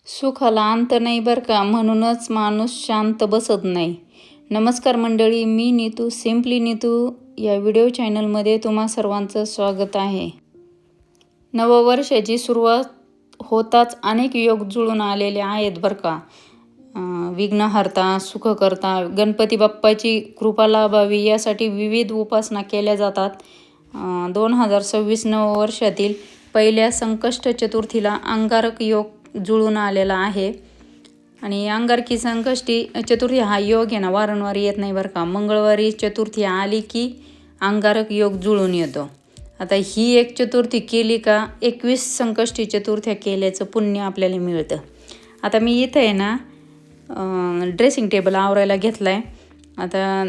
सुखाला अंत नाही बरं का, म्हणूनच माणूस शांत बसत नाही. नमस्कार मंडळी, मी नीतू, सिम्पली नीतू या व्हिडिओ चॅनलमध्ये तुम्हा सर्वांचं स्वागत आहे. नववर्षाची सुरुवात होताच अनेक योग जुळून आलेले आहेत बरं का. विघ्नहर्ता, सुखकर्ता, गणपती बाप्पाची कृपा लाभावी यासाठी विविध उपासना केल्या जातात. 2026 नववर्षातील पहिल्या संकष्ट चतुर्थीला अंगारक योग जुळून आलेला आहे. आणि अंगारकी संकष्टी चतुर्थी हा योग आहे ना वारंवार येत नाही बरं का. मंगळवारी चतुर्थी आली की अंगारक योग जुळून येतो. आता ही एक चतुर्थी केली का 21 संकष्टी चतुर्थ्या केल्याचं पुण्य आपल्याला मिळतं. आता मी इथं आहे ना ड्रेसिंग टेबल आवरायला घेतला आहे. आता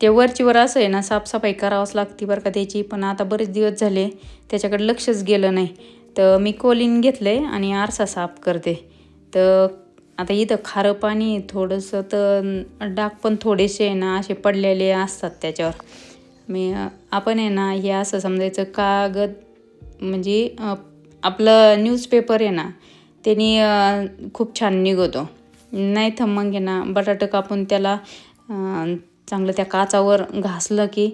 ते वरचीवर असं आहे ना साफसफाई करावंच लागते बरं का त्याची, पण आता बरेच दिवस झाले त्याच्याकडे लक्षच गेलं नाही. तर मी कोलीन घेतलं आहे आणि आरसा साफ करते. तर आता इथं खारं पाणी थोडंसं, तर डाग पण थोडेसे आहे ना असे पडलेले असतात त्याच्यावर. आपण आहे ना हे असं समजायचं, कागद म्हणजे आपलं न्यूजपेपर आहे ना त्यांनी खूप छान निघतो. नाही तर मग आहे ना बटाटं कापून त्याला चांगलं त्या काचावर घासलं की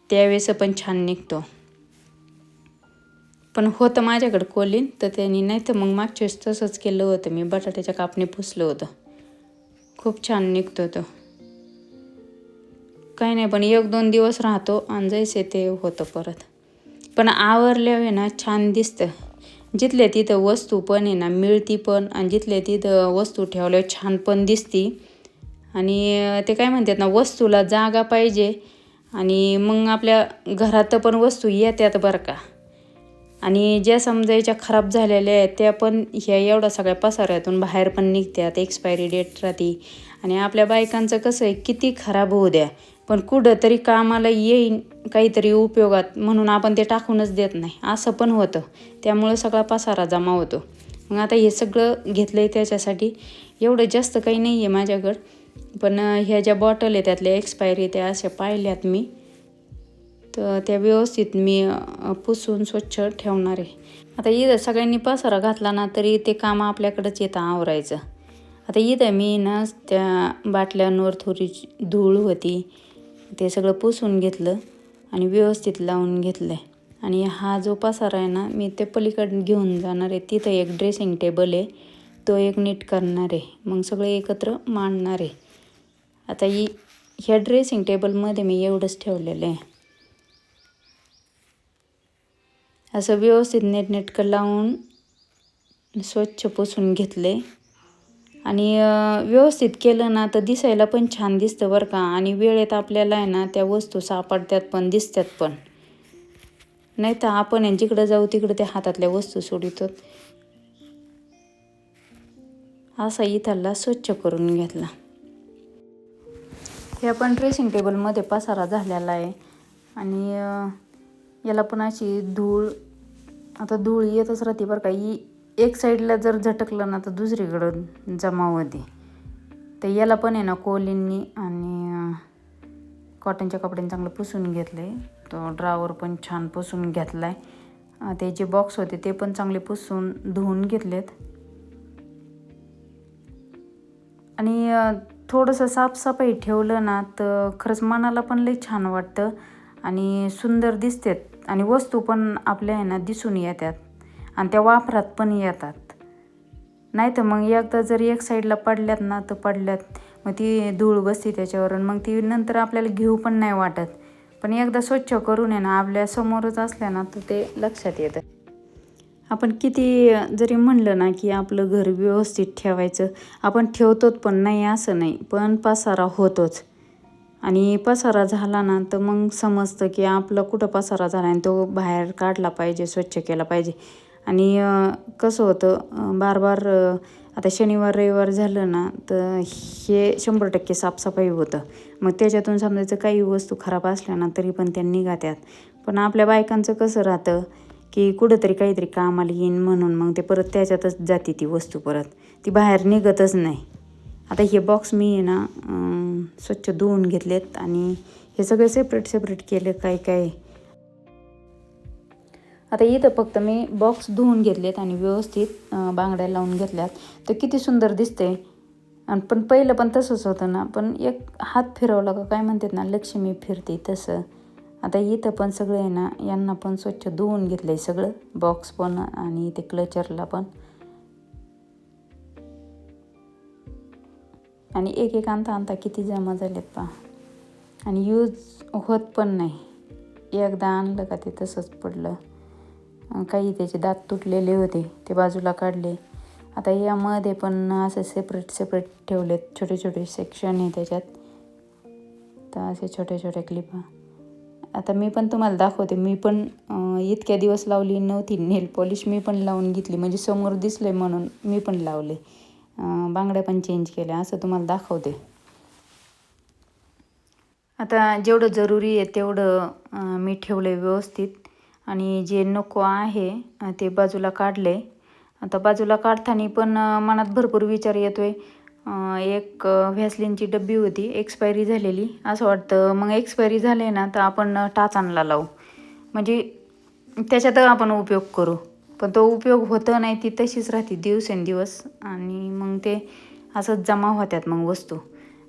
त्यावेळेस पण छान निघतो. पण होतं माझ्याकडं कोलीन, तर त्यांनी नाही तर मग मागच्या वेळेस तसंच केलं होतं. मी बटाट्याच्या कापणी पुसलं होतं, खूप छान निघतो तो. काही नाही, पण 1-2 दिवस राहतो आणि जैसे ते होतं परत. पण आवरल्यावर ना छान दिसतं. जिथल्या तिथं वस्तू पण आहे ना मिळती पण, आणि जिथल्या तिथं वस्तू ठेवल्यावर छान पण दिसती. आणि ते काय म्हणतात ना, वस्तूला जागा पाहिजे. आणि मग आपल्या घरात पण वस्तू येतात बरं का. आणि ज्या समजायच्या खराब झालेल्या आहेत त्या पण ह्या एवढा सगळ्या पसाऱ्यातून बाहेर पण निघतात. एक्सपायरी डेट राहते. आणि आपल्या बायकांचं कसं आहे, किती खराब होऊ द्या पण कुठं तरी कामाला येईन काहीतरी उपयोगात, म्हणून आपण ते टाकूनच देत नाही, असं पण होतं. त्यामुळं सगळा पसारा जमा होतो. मग आता हे सगळं घेतलं आहे त्याच्यासाठी. एवढं जास्त काही नाही आहे माझ्याकडं, पण ह्या ज्या बॉटल आहे त्यातल्या एक्सपायरी त्या अशा पाहिल्यात मी, तर त्या व्यवस्थित मी पुसून स्वच्छ ठेवणार आहे. आता इथं सगळ्यांनी पसारा घातला ना तरी ते काम आपल्याकडंच येतं आवरायचं. आता इथं मी ना त्या बाटल्यांवर थोडी धूळ होती, ते सगळं पुसून घेतलं आणि व्यवस्थित लावून घेतलं आहे. आणि हा जो पसारा आहे ना मी ते पलीकडे घेऊन जाणार आहे. तिथं एक ड्रेसिंग टेबल आहे, तो एक नीट करणार आहे. मग सगळे एकत्र मांडणार आहे. आता ह्या ड्रेसिंग टेबलमध्ये मी एवढंच ठेवलेलं आहे. असं व्यवस्थित नेटनेटकं लावून स्वच्छ पुसून घेतले. आणि व्यवस्थित केलं ना तर दिसायला पण छान दिसतं बरं का. आणि वेळेत आपल्याला आहे ना त्या वस्तू सापडतात पण, दिसतात पण. नाही तर आपण जिकडं जाऊ तिकडं त्या हातातल्या वस्तू सोडितो. असा इथला स्वच्छ करून घेतला. हे पण ड्रेसिंग टेबलमध्ये पसारा झालेला आहे. आणि याला पण अशी धूळ, आता धूळ येतच राहते बरं का. एक साईडला जर झटकलं ना तर दुसरीकडं जमा होते. तर याला पण आहे ना कोलींनी आणि कॉटनच्या कपड्याने चांगलं पुसून घेतलं आहे. तो ड्रावर पण छान पुसून घेतला आहे. ते जे बॉक्स होते ते पण चांगले पुसून धुवून घेतलेत. आणि थोडंसं साफसफाई ठेवलं ना तर खरंच मनाला पण लई छान वाटतं आणि सुंदर दिसतात. आणि वस्तू पण आपल्या आहे ना दिसून येतात आणि त्या वापरात पण येतात. नाही तर मग एकदा जर एक साईडला पडल्यात ना तर पडल्यात, मग ती धूळ बसते त्याच्यावर, मग ती नंतर आपल्याला घेऊ पण नाही वाटत. पण एकदा स्वच्छ करून आहे ना आपल्या समोरच असल्या ना तर ते लक्षात येतं. आपण किती जरी म्हणलं ना की आपलं घर व्यवस्थित ठेवायचं, आपण ठेवतोच पण नाही असं नाही, पण पसारा होतोच. आणि पसारा झाला ना तर मग समजतं की आपलं कुठं पसारा झाला आणि तो बाहेर काढला पाहिजे, स्वच्छ केला पाहिजे. आणि कसं होतं बार आता शनिवार रविवार झालं ना तर हे 100% साफसफाई होतं. मग त्याच्यातून समजायचं काही वस्तू खराब असल्या ना तरी पण त्या निघत्यात. पण आपल्या बायकांचं कसं राहतं की कुठंतरी काहीतरी कामाला येईन म्हणून मग ते परत त्याच्यातच जाते ती वस्तू, परत ती बाहेर निघतच नाही. आता हे बॉक्स मी आहे ना स्वच्छ धुवून घेतलेत आणि हे सगळे सेपरेट केलं काय. आता इथं फक्त मी बॉक्स धुवून घेतलेत आणि व्यवस्थित बांगड्या लावून घेतल्यात. तर किती सुंदर दिसते. आणि पण पहिलं पण तसंच होतं ना, पण एक हात फिरवला का काय म्हणतात ना, लक्ष्मी फिरते तसं. आता इथं पण सगळं आहे ना, यांना पण स्वच्छ धुवून घेतलं आहे सगळं, बॉक्स पण आणि ते क्लचरला पण. आणि एक एक आणता किती जमा झालेत पहा. आणि यूज होत पण नाही. एकदा आणलं का ते तसंच पडलं. काही त्याचे दात तुटलेले होते, ते बाजूला काढले. आता यामध्ये पण असे सेपरेट ठेवलेत, छोटे छोटे सेक्शन आहे त्याच्यात. तर असे छोट्या क्लिपा. आता मी पण तुम्हाला दाखवते. मी पण इतक्या दिवस लावली नव्हती नेल पॉलिश, मी पण लावून घेतली. म्हणजे समोर दिसले म्हणून मी पण लावले. बांगड्या पण चेंज केल्या, असं तुम्हाला दाखवते. आता जेवढं जरुरी आहे तेवढं मी ठेवले व्यवस्थित. आणि जे नको आहे ते बाजूला काढले. आता बाजूला काढताना पण मनात भरपूर विचार येतोय. एक व्हॅसलिनची डब्बी होती एक्सपायरी झालेली. असं वाटतं मग एक्सपायरी झाले ना तर आपण टाचांना लावू, म्हणजे त्याच्यात आपण उपयोग करू. पण तो उपयोग होत नाही, ती तशीच राहते दिवसेंदिवस. आणि मग ते असंच जमा होत्यात मग वस्तू.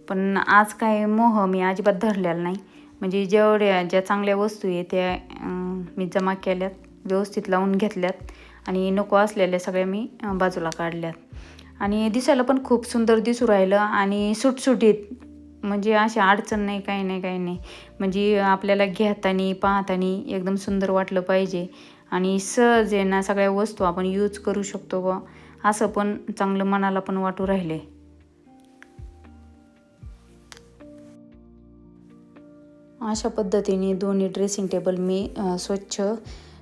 पण आज काय मोह मी अजिबात धरलेला नाही. म्हणजे ज्या चांगल्या वस्तू आहे त्या मी जमा केल्यात, व्यवस्थित लावून घेतल्यात. आणि नको असलेल्या सगळ्या मी बाजूला काढल्यात. आणि दिसायला पण खूप सुंदर दिसू राहिलं आणि सुटसुटीत. म्हणजे अशी अडचण नाही, काही नाही. म्हणजे आपल्याला घेताना पाहताना एकदम सुंदर वाटलं पाहिजे. आणि सहज आहे ना सगळ्या वस्तू आपण यूज करू शकतो बा, असं पण चांगलं मनाला पण वाटू राहिले. अशा पद्धतीने दोन्ही ड्रेसिंग टेबल मी स्वच्छ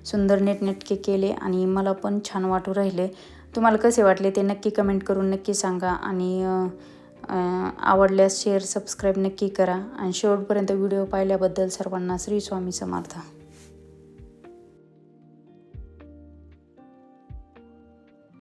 सुंदर नीटनेटके केले आणि मला पण छान वाटू राहिले. तुम्हाला कसे वाटले ते नक्की कमेंट करून नक्की सांगा. आणि आवडल्यास शेअर सबस्क्राईब नक्की करा. आणि शेवटपर्यंत व्हिडिओ पाहिल्याबद्दल सर्वांना श्री स्वामी समर्थ.